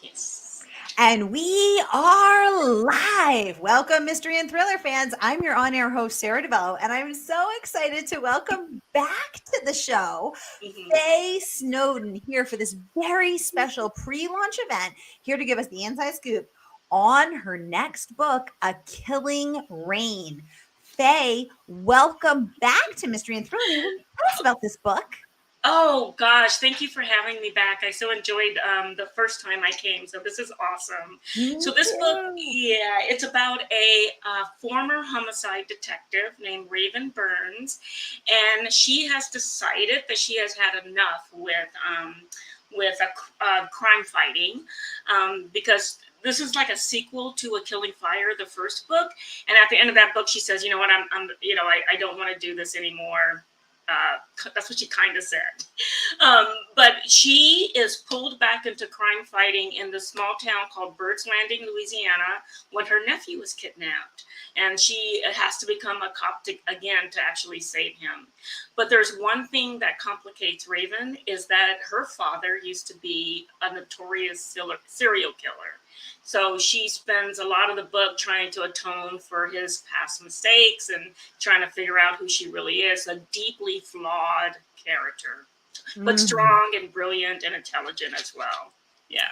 Yes. And we are live. Welcome, mystery and thriller fans. I'm your on air host, Sara DiVello, and I'm so excited to welcome back to the show Hmm. Faye Snowden here for this very special pre launch event, here to give us the inside scoop on her next book, A Killing Rain. Faye, welcome back to Mystery and Thriller. Tell us about this book. Oh gosh, thank you for having me back. I so enjoyed the first time I came, so this is awesome. Me So this book, too. yeah, it's about a former homicide detective named Raven Burns, and she has decided that she has had enough with crime fighting, because this is like a sequel to A Killing Fire, the first book. And at the end of that book, she says, "You know what? I don't want to do this anymore." That's what she kind of said. But she is pulled back into crime fighting in the small town called Birds Landing, Louisiana, when her nephew was kidnapped. And she has to become a cop again to actually save him. But there's one thing that complicates Raven is that her father used to be a notorious serial killer. So she spends a lot of the book trying to atone for his past mistakes and trying to figure out who she really is. A deeply flawed character, but Mhm. strong and brilliant and intelligent as well. Yeah.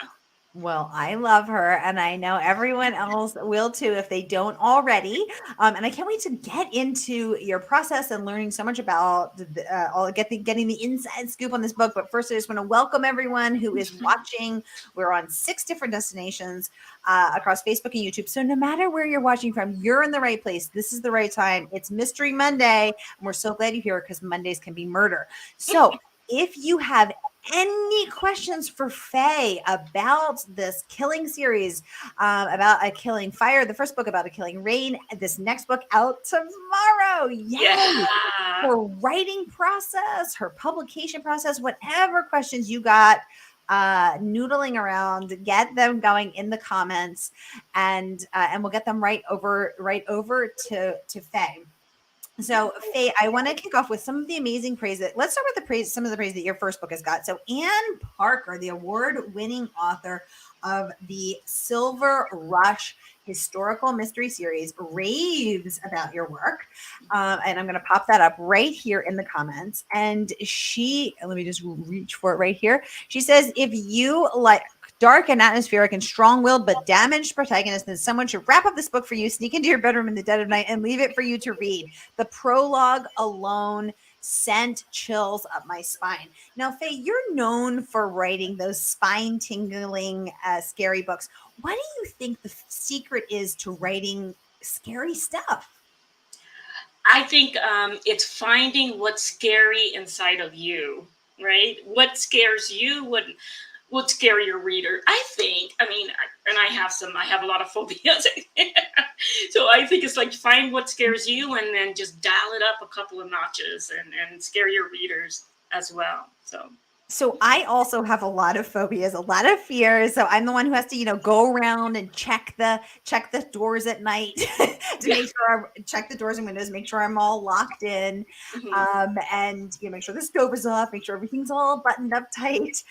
Well, I love her, and I know everyone else will too if they don't already. And I can't wait to get into your process and learning so much about getting the inside scoop on this book. But first, I just want to welcome everyone who is watching. We're on 6 different destinations across Facebook and YouTube. So no matter where you're watching from, you're in the right place. This is the right time. It's Mystery Monday, and we're so glad you're here because Mondays can be murder. So if you have any questions for Faye about this killing series, about A Killing Fire, the first book about A Killing Rain, this next book out tomorrow. Yay! Yeah. Her writing process, her publication process, whatever questions you got noodling around, get them going in the comments, and we'll get them right over to Faye. So, Faye, I want to kick off with some of the amazing praise that let's start with some of the praise that your first book has got. So, Anne Parker, the award winning author of the Silver Rush historical mystery series, raves about your work. And I'm going to pop that up right here in the comments. And let me just reach for it right here. She says, if you like dark and atmospheric and strong-willed but damaged protagonist, then someone should wrap up this book for you, sneak into your bedroom in the dead of night, and leave it for you to read. The prologue alone sent chills up my spine. Now, Faye, you're known for writing those spine-tingling, scary books. What do you think the secret is to writing scary stuff? I think it's finding what's scary inside of you, right? What scares you would scare your reader. I think. I mean, and I have a lot of phobias, so I think it's like find what scares you and then just dial it up a couple of notches and scare your readers as well. So So I also have a lot of phobias, a lot of fears. So I'm the one who has to, go around and check the doors at night to yeah. make sure check the doors and windows, make sure I'm all locked in, Mhm. and make sure the stove is off, make sure everything's all buttoned up tight.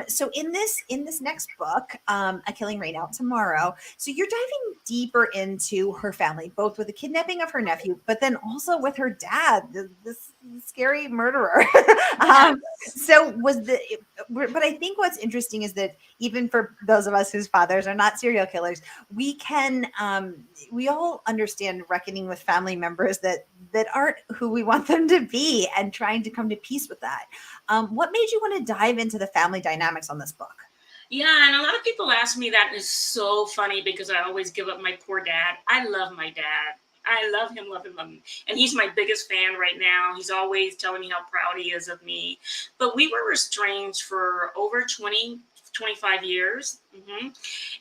So in this next book, A Killing Rain, out tomorrow. So you're diving deeper into her family, both with the kidnapping of her nephew, but then also with her dad, this scary murderer. um, Yes. so but I think what's interesting is that even for those of us whose fathers are not serial killers, we all understand reckoning with family members that aren't who we want them to be and trying to come to peace with that. What made you want to dive into the family dynamics on this book? Yeah, and a lot of people ask me that, and it's so funny because I always give up my poor dad. I love my dad. I love him, love him, love him. And he's my biggest fan right now. He's always telling me how proud he is of me. But we were estranged for over 25 years.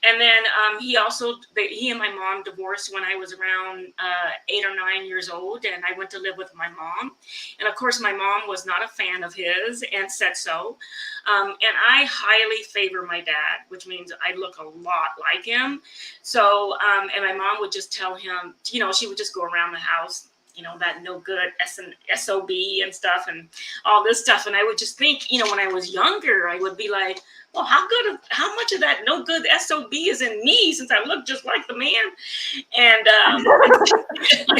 And then he and my mom divorced when I was around 8 or 9 years old, and I went to live with my mom. And of course, my mom was not a fan of his and said so. And I highly favor my dad, which means I look a lot like him. So, and my mom would just tell him, she would just go around the house that no good SOB and stuff and all this stuff. And I would just think, when I was younger, I would be like, well, how much of that no good SOB is in me, since I look just like the man. And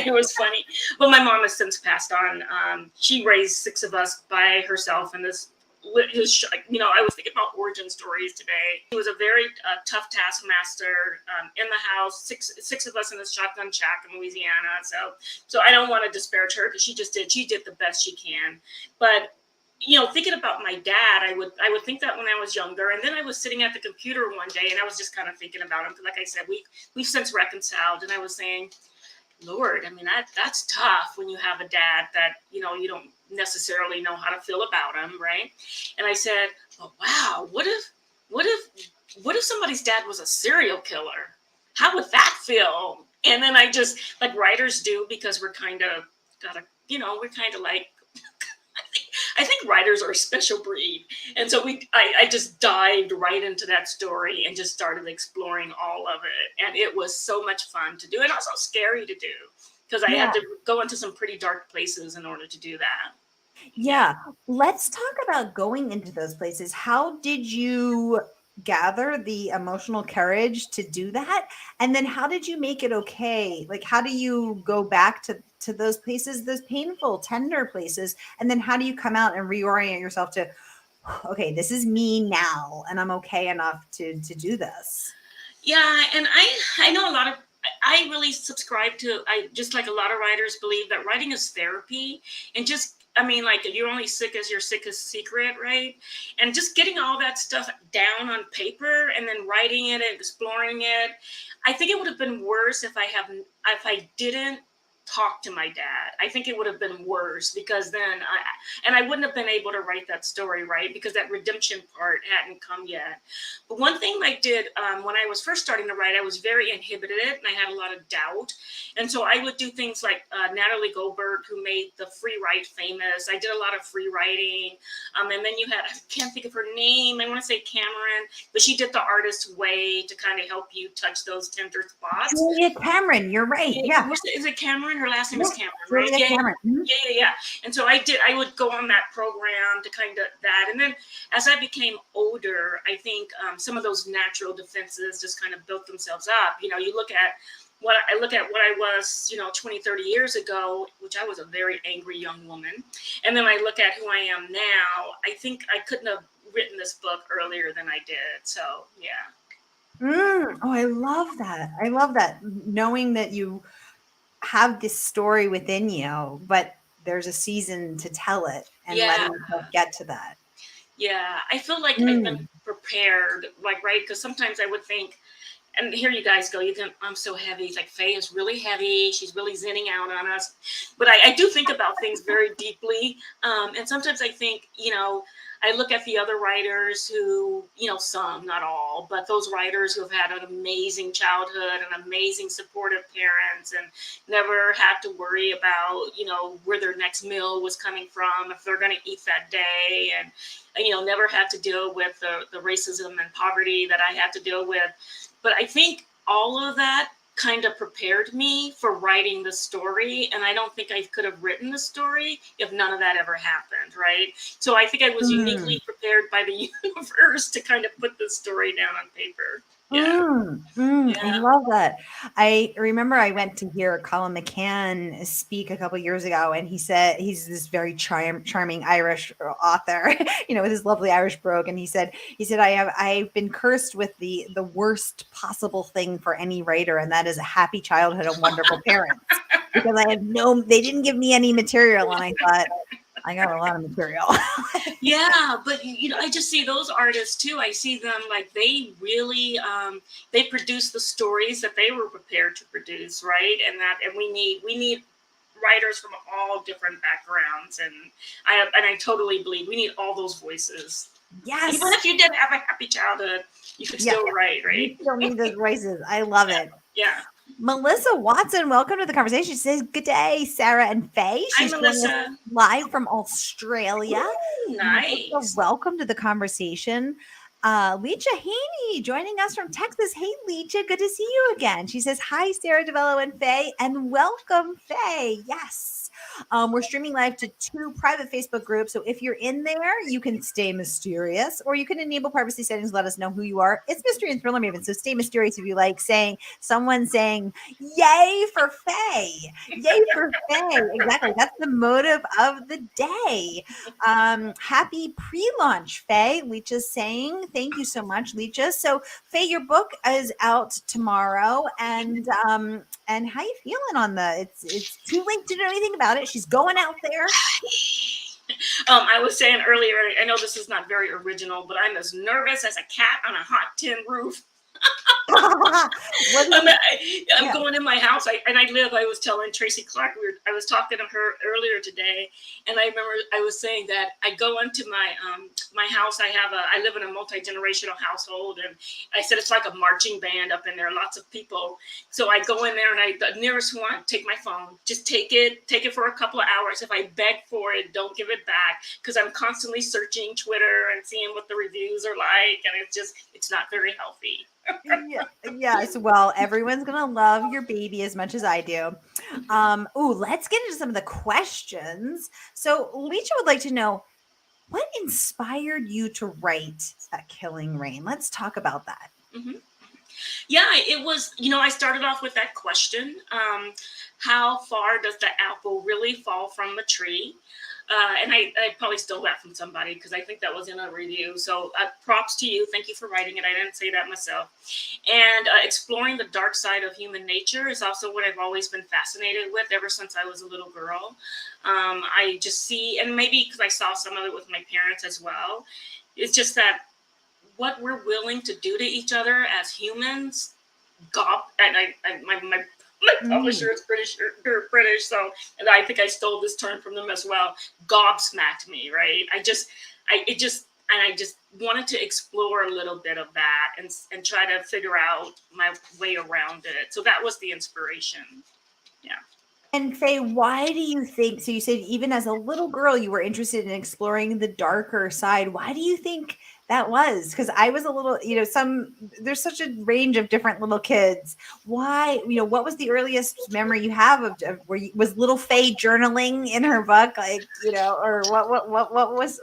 it was funny. But my mom has since passed on. She raised 6 of us by herself, and I was thinking about origin stories today. He was a very tough taskmaster in the house. Six of us in a shotgun shack in Louisiana. So I don't want to disparage her, because she did the best she can. But thinking about my dad, I would think that when I was younger, and then I was sitting at the computer one day, and I was just kind of thinking about him. Because, like I said, we've since reconciled, and I was saying, Lord, I mean, that's tough when you have a dad that you don't necessarily know how to feel about him, right? And I said, oh, wow, what if somebody's dad was a serial killer? How would that feel? And then I just, like writers do, because we're kind of like, I think writers are a special breed. And so I just dived right into that story and just started exploring all of it. And it was so much fun to do, and also scary to do, because I had to go into some pretty dark places in order to do that. Yeah. Let's talk about going into those places. How did you gather the emotional courage to do that? And then how did you make it okay? Like, how do you go back to those places, those painful, tender places? And then how do you come out and reorient yourself to, okay, this is me now, and I'm okay enough to do this? Yeah. And I know I really subscribe to, I just, like a lot of writers, believe that writing is therapy. And like, you're only sick as your sickest secret, right? And just getting all that stuff down on paper and then writing it and exploring it. I think it would have been worse if I didn't talk to my dad. I think it would have been worse, because then I wouldn't have been able to write that story, right? Because that redemption part hadn't come yet. But one thing I did when I was first starting to write, I was very inhibited, and I had a lot of doubt. And so I would do things like Natalie Goldberg, who made the free write famous. I did a lot of free writing. And then you had, I can't think of her name, I want to say Cameron, but she did The Artist's Way to kind of help you touch those tender spots. Julia Cameron, you're right. Yeah. Is it Cameron? Her last name is Cameron, right? Julia Cameron. Mm-hmm. Yeah. And so I would go on that program to kind of that. And then as I became older, I think some of those natural defenses just kind of built themselves up. You look at what I was, 20, 30 years ago, which I was a very angry young woman. And then I look at who I am now. I think I couldn't have written this book earlier than I did. So, yeah. Oh, I love that. I love that. Knowing that you have this story within you, but there's a season to tell it, and letting yourself get to that. Yeah. I feel like I've been prepared, like, right? Because sometimes I would think, and here you guys go, you think, I'm so heavy. It's like, Faye is really heavy. She's really zenning out on us. But I do think about things very deeply. And sometimes I think, I look at the other writers who, some, not all, but those writers who have had an amazing childhood and amazing supportive parents, and never had to worry about, where their next meal was coming from, if they're going to eat that day, and, never had to deal with the racism and poverty that I had to deal with. But I think all of that kind of prepared me for writing the story. And I don't think I could have written the story if none of that ever happened, right? So I think I was uniquely prepared by the universe to kind of put the story down on paper. Yeah. I love that. I remember I went to hear Colin McCann speak a couple years ago, and he said he's this very charming Irish author, with his lovely Irish brogue. And he said I've been cursed with the worst possible thing for any writer, and that is a happy childhood and wonderful parents, because they didn't give me any material, and I thought, I got a lot of material. Yeah, but I just see those artists too. I see them like they really they produce the stories that they were prepared to produce, right? And we need writers from all different backgrounds, and I totally believe we need all those voices. Yes. Even if you didn't have a happy childhood, you could still write, right? You still need those voices. I love it. Yeah. Melissa Watson, welcome to the conversation. She says, good day, Sara and Faye. She's Hi, Melissa. Live from Australia. Ooh, nice. Melissa, welcome to the conversation. Leacha Haney joining us from Texas. Hey, Leacha, good to see you again. She says, hi, Sara DiVello and Faye, and welcome, Faye. Yes. We're streaming live to 2 private Facebook groups. So if you're in there, you can stay mysterious, or you can enable privacy settings. Let us know who you are. It's Mystery and Thriller Maven. So stay mysterious if you like someone saying, yay for Faye. Yay for Faye. Exactly. That's the motive of the day. Happy pre-launch, Faye. Leacha's saying, thank you so much, Leacha. So, Faye, your book is out tomorrow, and how you feeling on it's too late to do anything about it. She's going out there. I was saying earlier, I know this is not very original, but I'm as nervous as a cat on a hot tin roof. I'm going in my house. I was telling Tracy Clark, I was talking to her earlier today, and I remember I was saying that I go into my house. I live in a multi-generational household, and I said it's like a marching band up in there, lots of people. So I go in there, and the nearest one, take my phone, just take it for a couple of hours. If I beg for it, don't give it back, because I'm constantly searching Twitter and seeing what the reviews are like, and it's not very healthy. Yes. Well, everyone's gonna love your baby as much as I do. Let's get into some of the questions. So, Leacha would like to know, what inspired you to write Killing Rain? Let's talk about that. Mm-hmm. Yeah, it was. I started off with that question: how far does the apple really fall from the tree? And I probably stole that from somebody, because I think that was in a review. So props to you. Thank you for writing it. I didn't say that myself. And exploring the dark side of human nature is also what I've always been fascinated with ever since I was a little girl. I just see, and maybe because I saw some of it with my parents as well, it's just that what we're willing to do to each other as humans, my publisher is British, so, and I think I stole this term from them as well. Gobsmacked me, right? I just wanted to explore a little bit of that and try to figure out my way around it. So that was the inspiration. Yeah. And Faye, why do you think? So you said even as a little girl, you were interested in exploring the darker side. Why do you think that was? Because I was a little, there's such a range of different little kids. Why, what was the earliest memory you have of was little Faye journaling in her book, or what was,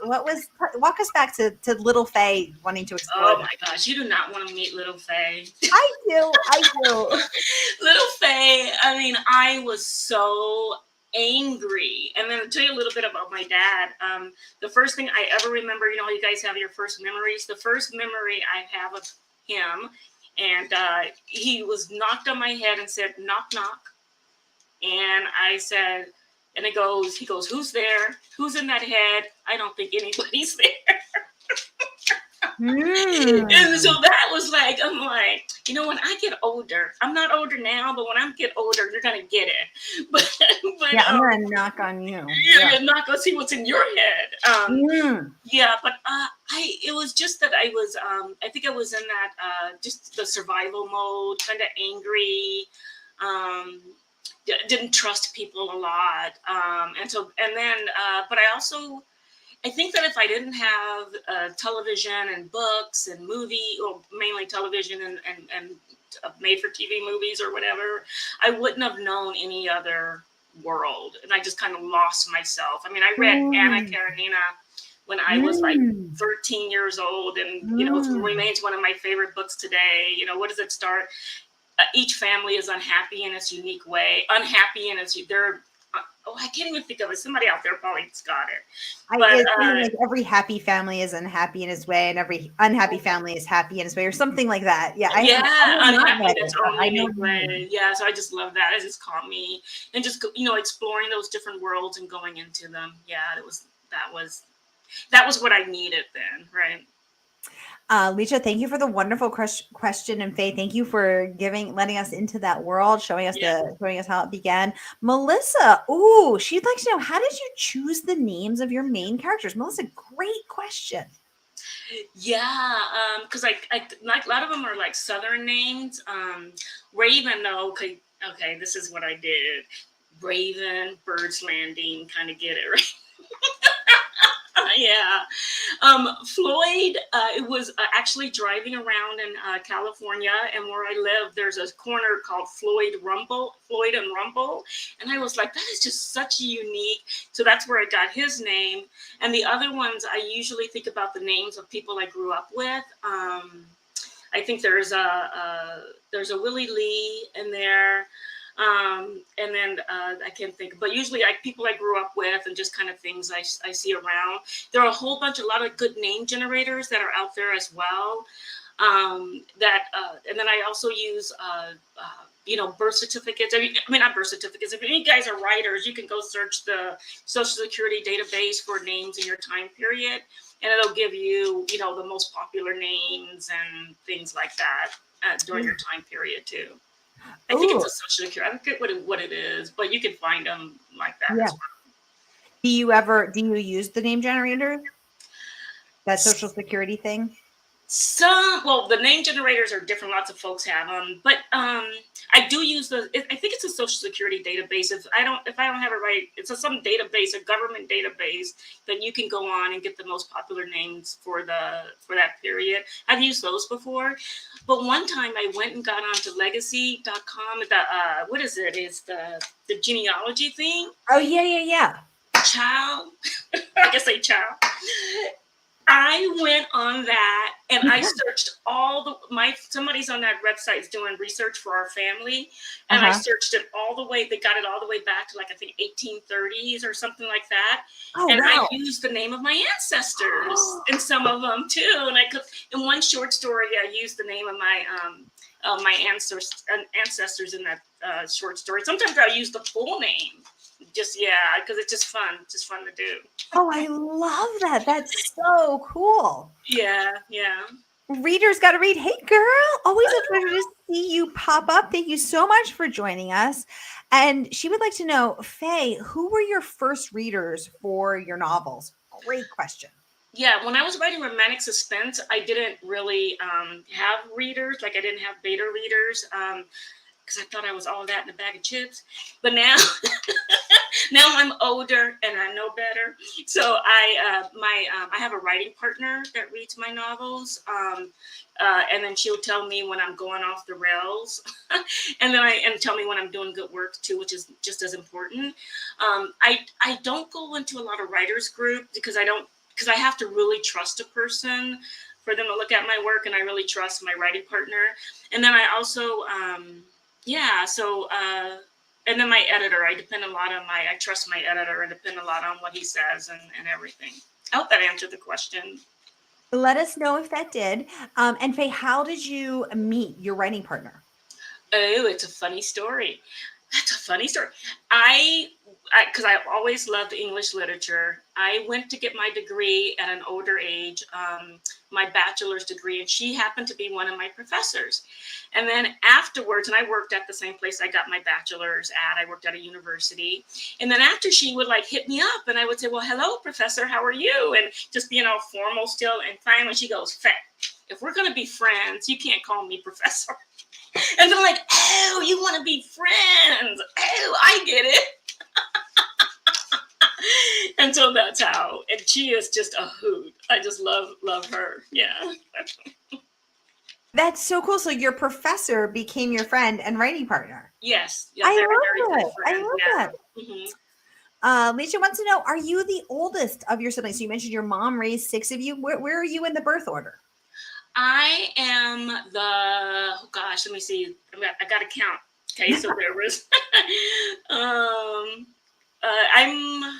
walk us back to little Faye wanting to explore. Oh my gosh, you do not want to meet little Faye. I do. Little Faye, I was so angry. And then to tell you a little bit about my dad, the first thing I ever remember, you guys have your first memories. The first memory I have of him, and he was knocked on my head and said, knock, knock. And I said, and he goes, who's there? Who's in that head? I don't think anybody's there. And so that was like, I'm like, when I get older, I'm not older now, but when I get older, you're going to get it. But yeah, I'm going to knock on you. Yeah, knock on, see what's in your head. Yeah, but it was just that I was, I think I was in that, just the survival mode, kind of angry, didn't trust people a lot. But I think that if I didn't have television and books and or mainly television and made-for-TV movies or whatever, I wouldn't have known any other world. And I just kind of lost myself. I read Anna Karenina when I was like 13 years old, and, it remains one of my favorite books today. What does it start? Each family is unhappy in its unique way. Unhappy in its, I can't even think of it. Somebody out there probably got it. But like every happy family is unhappy in its way, and every unhappy family is happy in its way, or something like that. Yeah, unhappy in its own unique way. Yeah, so I just love that. It just caught me, and just exploring those different worlds and going into them. Yeah, that was what I needed then, right? Leacha, thank you for the wonderful question, and Faye, thank you for letting us into that world, showing us how it began. Melissa, she'd like to know, how did you choose the names of your main characters? Melissa, great question. Yeah, because a lot of them are like Southern names. Raven, though, okay, this is what I did. Raven, Bird's Landing, kind of get it, right? Yeah. Floyd, it was actually driving around in California, and where I live, there's a corner called Floyd and Rumble. And I was like, that is just such a unique. So that's where I got his name. And the other ones, I usually think about the names of people I grew up with. I think there's a Willie Lee in there. And then I can't think, but usually people I grew up with and just kind of things I see around. There are a lot of good name generators that are out there as well. And then I also use, birth certificates. I mean, not birth certificates. If you guys are writers, you can go search the Social Security database for names in your time period, and it'll give you, the most popular names and things like that during your time period too. I think it's Ooh, a social security. I forget what it is, but you can find them like that yeah. as Do you use the name generator? That well. social security thing? The name generators are different. Lots of folks have them, but I do use I think it's a social security database. If I don't have it right, it's some database, a government database that you can go on and get the most popular names for that period. I've used those before, but one time I went and got onto legacy.com. What is it? Is the genealogy thing? Oh, yeah, yeah, yeah. Child, I guess say child. I went on that and I searched somebody's on that website is doing research for our family, and I Uh-huh. searched it all the way. They got it all the way back to, like, I think 1830s or something like that. Oh, And I wow. used the name of my ancestors in some of them too. And in one short story, I used the name of my ancestors in that short story. Sometimes I'll use the full name. Because it's just fun to do. Oh, I love that. That's so cool. Yeah, yeah. Readers got to read. Hey, girl. Always a pleasure to see you pop up. Thank you so much for joining us. And she would like to know, Faye, who were your first readers for your novels? Great question. Yeah, when I was writing romantic suspense, I didn't really have readers. Like, I didn't have beta readers because I thought I was all that in a bag of chips. But now, now I'm older and I know better. So I have a writing partner that reads my novels, and then she'll tell me when I'm going off the rails, and tell me when I'm doing good work too, which is just as important. I don't go into a lot of writers group because I have to really trust a person for them to look at my work, and I really trust my writing partner. And then I also, and then my editor, I trust my editor and depend a lot on what he says and everything. I hope that answered the question. Let us know if that did. And Faye, how did you meet your writing partner? Oh, it's a funny story. That's a funny story. Because I've always loved English literature. I went to get my degree at an older age, my bachelor's degree, and she happened to be one of my professors. And then afterwards, and I worked at the same place I got my bachelor's at. I worked at a university. And then after, she would like hit me up, and I would say, "Well, hello, professor, how are you?" And just being all formal still. And finally, she goes, "Faye, if we're gonna be friends, you can't call me professor." And they're like, "Oh, you want to be friends? Oh, I get it." And so that's how. And she is just a hoot. I just love her. Yeah. That's so cool. So your professor became your friend and writing partner. Yes. Yeah. I Very, love very good that. I friend. love Yeah. that. Hmm. Alicia wants to know, are you the oldest of your siblings? So you mentioned your mom raised six of you. Where are you in the birth order? I am oh gosh, let me see. I got to count. Okay. So there was, I'm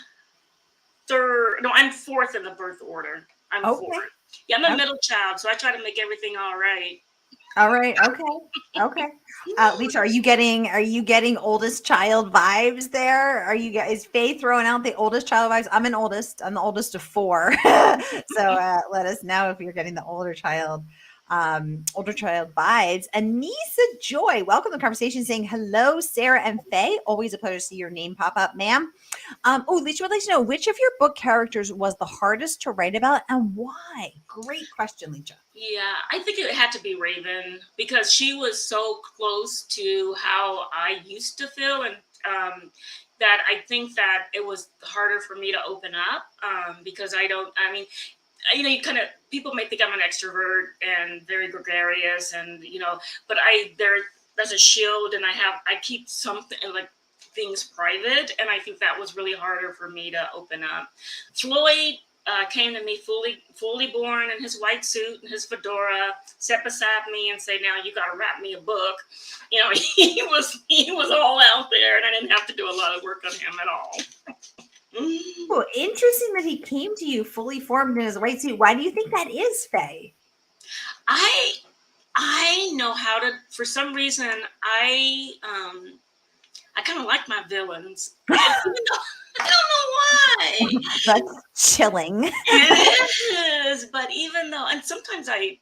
third. No, I'm fourth in the birth order. I'm Okay. fourth. Yeah. I'm a Okay. middle child. So I try to make everything all right. All right. Okay. Okay. Lisa, are you getting oldest child vibes there? Is Faye throwing out the oldest child vibes? I'm the oldest of four. So let us know if you're getting the older child vibes. Anissa Joy, welcome to the conversation, saying hello, Sarah and Faye. Always a pleasure to see your name pop up, ma'am. Lisa would like to know, which of your book characters was the hardest to write about and why? Great question, Lisa. Yeah, I think it had to be Raven because she was so close to how I used to feel, and that I think that it was harder for me to open up, because you kind of, people may think I'm an extrovert and very gregarious, and but there's a shield, and I keep something like things private, and I think that was really harder for me to open up. Floyd came to me fully born in his white suit and his fedora, sat beside me and say, "Now you got to wrap me a book." He was all out there, and I didn't have to do a lot of work on him at all. Oh, interesting that he came to you fully formed in his white suit. Why do you think that is, Faye? I know how to. For some reason, I kind of like my villains. I don't know why. That's chilling. It is, but even though, and sometimes I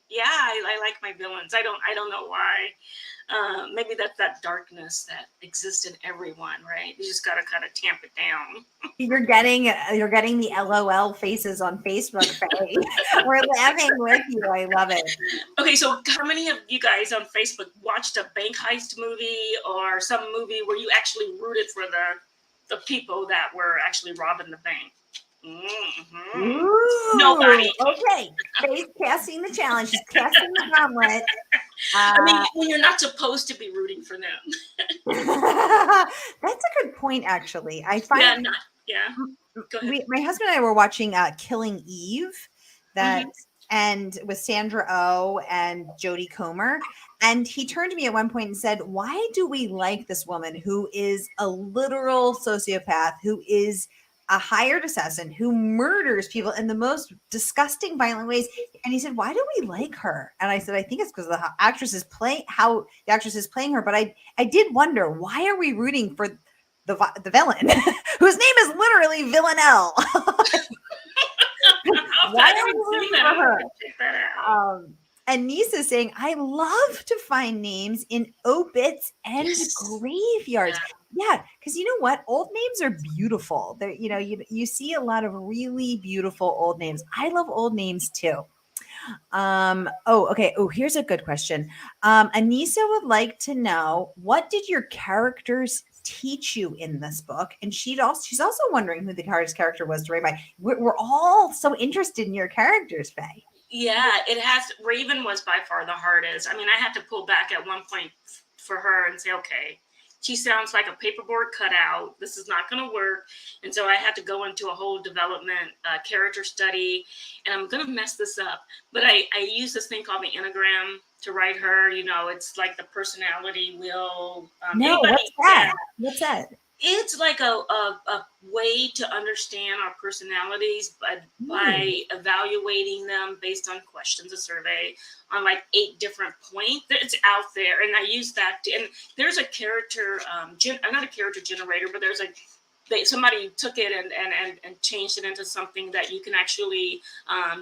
like my villains. I don't know why. Maybe that's that darkness that exists in everyone, right? You just got to kind of tamp it down. You're getting the LOL faces on Facebook, Faye. We're laughing with you. I love it. Okay, so how many of you guys on Facebook watched a bank heist movie or some movie where you actually rooted for the people that were actually robbing the bank? Ooh, nobody. Okay, Faye's casting the challenge. She's casting the gauntlet. When you're not supposed to be rooting for them. That's a good point, actually. I find Go ahead. my husband and I were watching Killing Eve, and with Sandra Oh and Jodie Comer, and he turned to me at one point and said, "Why do we like this woman who is a literal sociopath, who is a hired assassin, who murders people in the most disgusting, violent ways?" And he said, "Why do we like her?" And I said, "I think it's because how the actress is playing her." But I did wonder, why are we rooting for the villain whose name is literally Villanelle? Why are we rooting for her? And Nisa's saying, "I love to find names in obits and graveyards." Yeah, because you know what? Old names are beautiful. They're, you see a lot of really beautiful old names. I love old names too. Okay. Oh, here's a good question. Anissa would like to know, what did your characters teach you in this book? And she's also wondering who the hardest character was to write by. We're all so interested in your characters, Faye. Yeah, Raven was by far the hardest. I mean, I had to pull back at one point for her and say, okay, she sounds like a paperboard cutout. This is not going to work. And so I had to go into a whole development character study, and I'm going to mess this up. But I use this thing called the Enneagram to write her. It's like the personality wheel. What's that? What's that? It's like a way to understand our personalities by evaluating them based on questions, a survey on like 8 different points. It's out there, and I use that. And there's a character, not a character generator, but there's somebody took it and changed it into something that you can actually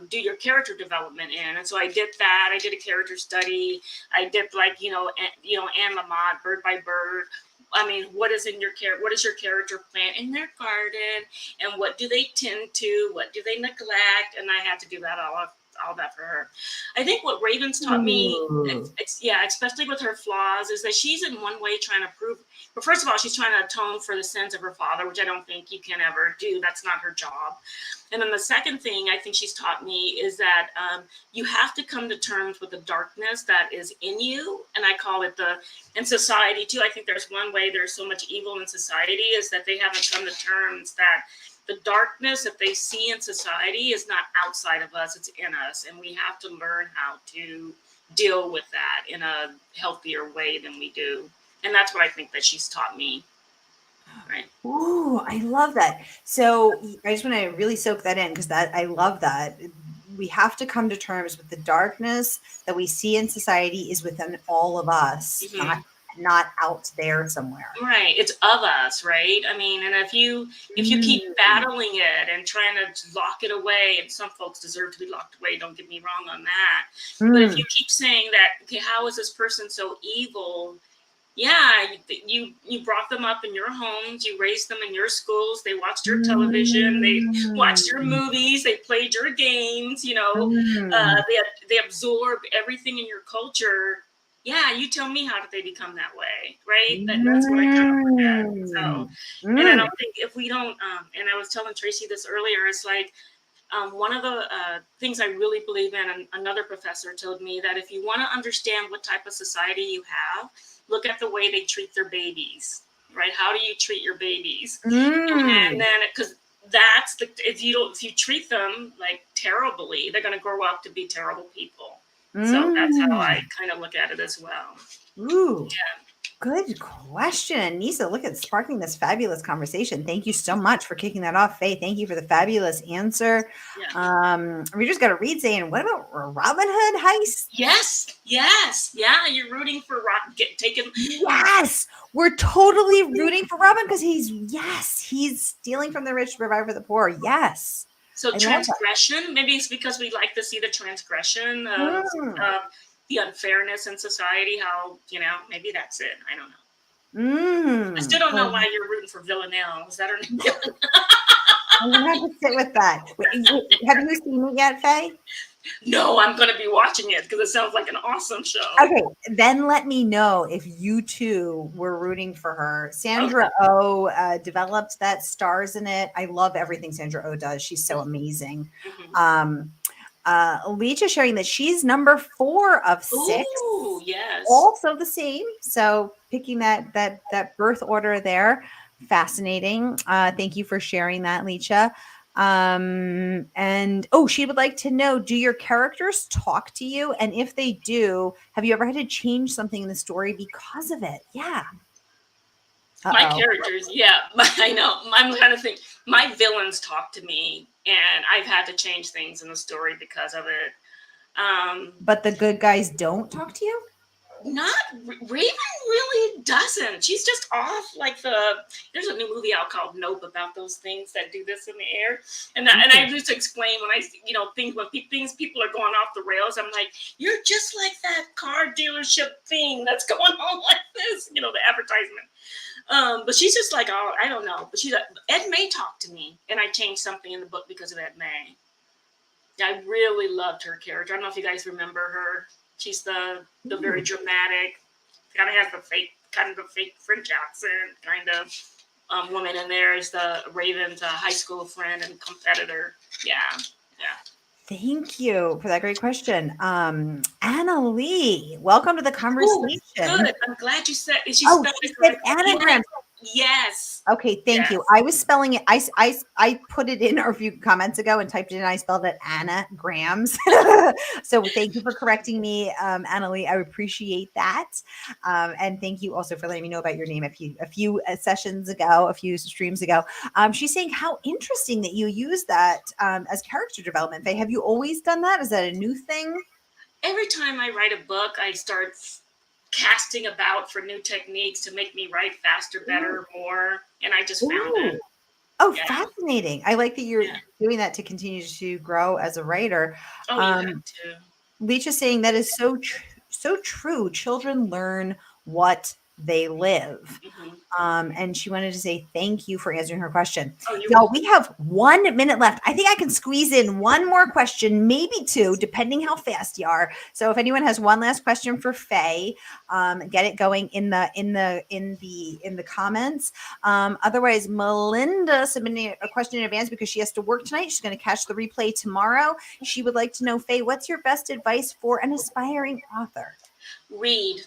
do your character development in. And so I did that. I did a character study. I did Anne Lamott, Bird by Bird. I mean, what is your character plant in their garden, and what do they tend to, what do they neglect? And I had to do that all that for her. I think what Raven's taught me, especially with her flaws, is that she's in one way trying to prove, but first of all, she's trying to atone for the sins of her father, which I don't think you can ever do. That's not her job. And then the second thing I think she's taught me is that you have to come to terms with the darkness that is in you. And I call it in society too. I think there's one way there's so much evil in society is that they haven't come to terms that the darkness that they see in society is not outside of us, it's in us. And we have to learn how to deal with that in a healthier way than we do. And that's what I think that she's taught me. Right. Ooh, I love that. So I just want to really soak that in, because I love that. We have to come to terms with the darkness that we see in society is within all of us, not out there somewhere. Right. It's of us, right? I mean, and if you keep battling it and trying to lock it away, and some folks deserve to be locked away, don't get me wrong on that. But if you keep saying that, okay, how is this person so evil? Yeah, you brought them up in your homes, you raised them in your schools, they watched your television, they watched your movies, they played your games, they absorb everything in your culture. yeah, you tell me, how did they become that way, right? That's what I kind of look at. So, Mm. and I Mm. don't think if we don't, and I was telling Tracy this earlier, it's like one of the things I really believe in, and another professor told me that if you want to understand what type of society you have, look at the way they treat their babies, right? How do you treat your babies? And Mm. then, because that's the, if you treat them like terribly, they're going to grow up to be terrible people. So that's how I Mm. kind of look at it as well. Ooh. Yeah. Good question. Nisa, look at sparking this fabulous conversation. Thank you so much for kicking that off, Faye. Thank you for the fabulous answer. Yeah. Readers got a read saying, what about Robin Hood heist? Yes. Yes. Yeah. You're rooting for Rock taking. Yes, we're totally rooting for Robin because he's stealing from the rich to provide for the poor. Yes, So I love that. transgression, maybe it's because we like to see the transgression Mm. of the unfairness in society. How, maybe that's it. I don't know. I still Mm. don't know why you're rooting for Villanelle. Is that her name? I'm gonna have to sit with that. Wait, have you seen it yet, Faye? No, I'm going to be watching it because it sounds like an awesome show. Okay, then let me know if you too were rooting for her. Sandra Okay. Oh developed that, stars in it. I love everything Sandra Oh does. She's so amazing. Mm-hmm. Alicia sharing that she's number 4 of 6. Ooh, yes. Also the same. So picking that birth order there. Fascinating. Thank you for sharing that, Leisha. And she would like to know, do your characters talk to you? And if they do, have you ever had to change something in the story because of it? Yeah. My Uh-oh. characters, yeah, I know. I'm kind of think my villains talk to me, and I've had to change things in the story because of it. But the good guys don't talk to you? Not Raven really doesn't. She's just off like there's a new movie out called Nope about those things that do this in the air, and I used to explain when I think when people are going off the rails, I'm like, you're just like that car dealership thing that's going on like this, the advertisement. But she's just like, oh, I don't know. But she's like, Ed May talked to me, and I changed something in the book because of Ed May. I really loved her character. I don't know if you guys remember her. She's the very dramatic, kind of has the fake French accent kind of woman in there. Is the Raven's high school friend and competitor. Yeah, yeah. Thank you for that great question. Anna Lee, welcome to the Oh, conversation. good. I'm glad you said. She Oh, spelled she it said correctly. anagram. Yes. Okay, thank you. Yes. I was spelling it. I put it in a few comments ago and typed it in. I spelled it anagrams. So thank you for correcting me, Annalie. I appreciate that. And thank you also for letting me know about your name a few sessions ago, a few streams ago. She's saying how interesting that you use that as character development. Faye, have you always done that? Is that a new thing? Every time I write a book, I start casting about for new techniques to make me write faster, better, more. And I just found it. Ooh. Oh, Yeah. fascinating. I like that you're Yeah. doing that to continue to grow as a writer. Oh, you have Um, to. Leach is saying that is so true. Children learn what they live. Mm-hmm. And she wanted to say thank you for answering her question. Oh, you're Y'all, welcome. we have 1 minute left. I think I can squeeze in one more question, maybe 2, depending how fast you are. So if anyone has one last question for Faye, get it going in the comments. Otherwise, Melinda submitting a question in advance because she has to work tonight. She's going to catch the replay tomorrow. She would like to know, Faye, what's your best advice for an aspiring author? Read.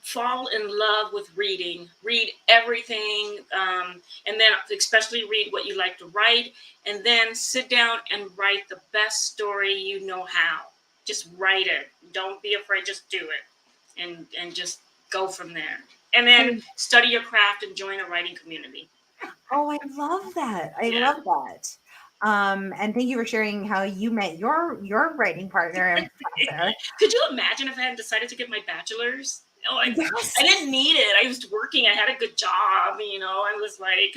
Fall in love with reading. Read everything, and then especially read what you like to write, and then sit down and write the best story you know how. Just write it. Don't be afraid. Just do it, and just go from there. And then study your craft and join a writing community. Oh, I love that. I Yeah. love that. And thank you for sharing how you met your writing partner and professor. Could you imagine if I had decided to get my bachelor's? Yes. I didn't need it. I was working. I had a good job. I was like,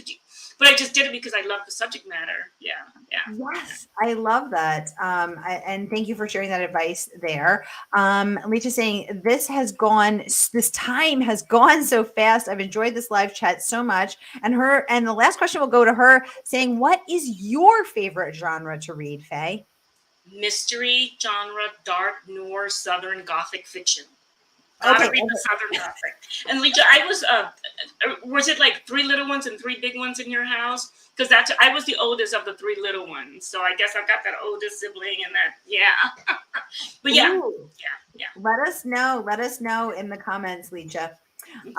but I just did it because I love the subject matter. Yeah, yeah. Yes, I love that. And thank you for sharing that advice there. Leach saying this time has gone so fast. I've enjoyed this live chat so much. And the last question will go to her saying, what is your favorite genre to read, Faye? Mystery genre, dark, noir, southern, gothic fiction. Gotta Okay. read the Southern Gothic. And Lisa, I was it like 3 little ones and 3 big ones in your house? Because I was the oldest of the 3 little ones, so I guess I've got that oldest sibling and that, yeah. But yeah, Ooh. yeah. Let us know. Let us know in the comments, Lecha. Okay.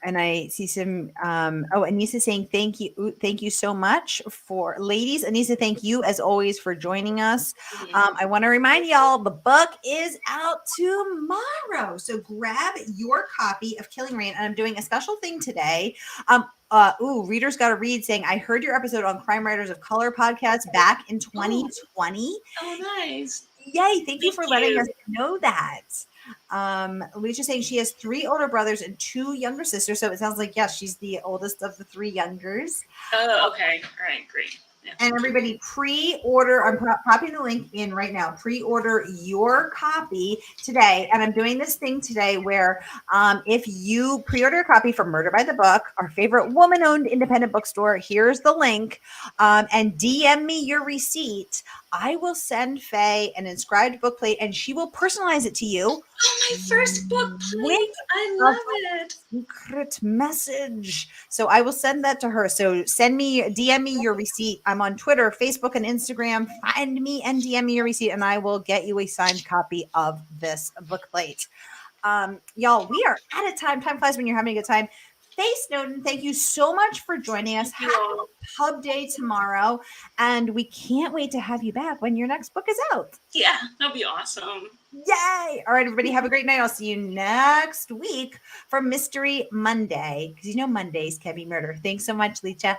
And I see some Anissa saying thank you so much for ladies. Anissa, thank you as always for joining us. I want to remind y'all the book is out tomorrow. So grab your copy of Killing Rain. And I'm doing a special thing today. Readers Gotta Read saying, I heard your episode on Crime Writers of Color podcast back in 2020. Oh, nice. Yay, thank you Thank for letting you. us know that. Alicia saying she has 3 older brothers and 2 younger sisters. So it sounds like, yes, she's the oldest of the 3 youngers. Oh, okay. All right, great. Yeah. And everybody pre-order. I'm popping the link in right now. Pre-order your copy today. And I'm doing this thing today where if you pre-order a copy from Murder by the Book, our favorite woman-owned independent bookstore, here's the link, and DM me your receipt, I will send Faye an inscribed book plate and she will personalize it to you. Oh, my first book plate. I love it. Secret message. So I will send that to her. So DM me your receipt. I'm on Twitter, Facebook, and Instagram. Find me and DM me your receipt, and I will get you a signed copy of this book plate. Y'all, we are out of time. Time flies when you're having a good time. Faye Snowden, thank you so much for joining us. Happy Pub Day tomorrow. And we can't wait to have you back when your next book is out. Yeah, that'll be awesome. Yay! All right, everybody, have a great night. I'll see you next week for Mystery Monday, because Mondays can be murder. Thanks so much, Lecha.